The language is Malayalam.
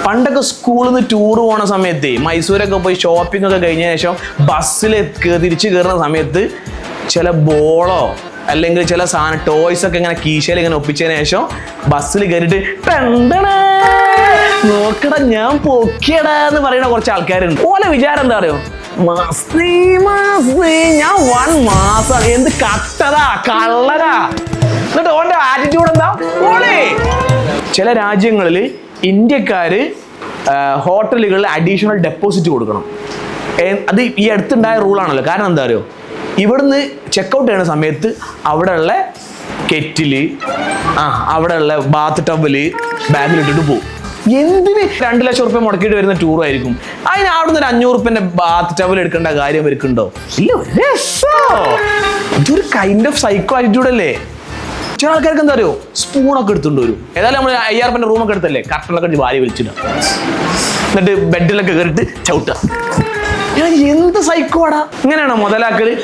പണ്ടൊക്കെ സ്കൂളിൽ നിന്ന് ടൂർ പോണ സമയത്ത് മൈസൂരൊക്കെ പോയി ഷോപ്പിംഗ് ഒക്കെ കഴിഞ്ഞ ശേഷം ബസ്സിൽ തിരിച്ചു കയറുന്ന സമയത്ത് ചില ബോളോ അല്ലെങ്കിൽ ചില സാധനം ടോയ്സ് ഒക്കെ ഇങ്ങനെ കീശയിൽ ഇങ്ങനെ ഒപ്പിച്ചതിന് ശേഷം ബസ്സിൽ കയറിയിട്ട് നോക്കടാ ഞാൻ പൊക്കിയടാ എന്ന് പറയുന്ന കുറച്ച് ആൾക്കാരുണ്ട്. ഓലെ വിചാരം എന്താ അറിയോ, ഞാൻ 1 മാസം എന്ത് കട്ടതാ കള്ളതാ. എന്നിട്ട് ഓന്റെ ആറ്റിറ്റ്യൂഡ് എന്താ ഓളെ. ചില രാജ്യങ്ങളിൽ ഇന്ത്യക്കാര് ഹോട്ടലുകളിൽ അഡീഷണൽ ഡെപ്പോസിറ്റ് കൊടുക്കണം. അത് ഈ അടുത്തുണ്ടായ റൂളാണല്ലോ. കാരണം എന്താ അറിയോ, ഇവിടുന്ന് ചെക്കൗട്ട് ചെയ്യുന്ന സമയത്ത് അവിടെയുള്ള കെറ്റില് അവിടെയുള്ള ബാത്ത് ടവല് ബാഗിലിട്ടിട്ട് പോകും. എന്തിന് 2 ലക്ഷം റുപ്യ മുടക്കിയിട്ട് വരുന്ന ടൂർ ആയിരിക്കും. അതിന് അവിടുന്ന് ഒരു 500 റുപ്യന്റെ ബാത്ത് ടവൽ എടുക്കേണ്ട കാര്യം അവർക്കുണ്ടോ? ഇല്ല. ഇതൊരു കൈൻഡ് ഓഫ് സൈക്കോ ആറ്റിറ്റ്യൂഡ് അല്ലേ. ചില ആൾക്കാർക്ക് എന്താ അറിയോ, സ്പൂണൊക്കെ എടുത്തുകൊണ്ട് വരും. ഏതായാലും നമ്മൾ 5000 റുപ്യന്റെ റൂമൊക്കെ എടുത്തല്ലേ, കർട്ടനൊക്കെ വാരി വലിച്ചിട്ട് എന്നിട്ട് ബെഡിലൊക്കെ കയറിയിട്ട് ചവിട്ടുക. എന്ത് സൈക്കോടാ. ഇങ്ങനെയാണോ മുതലാക്കല്?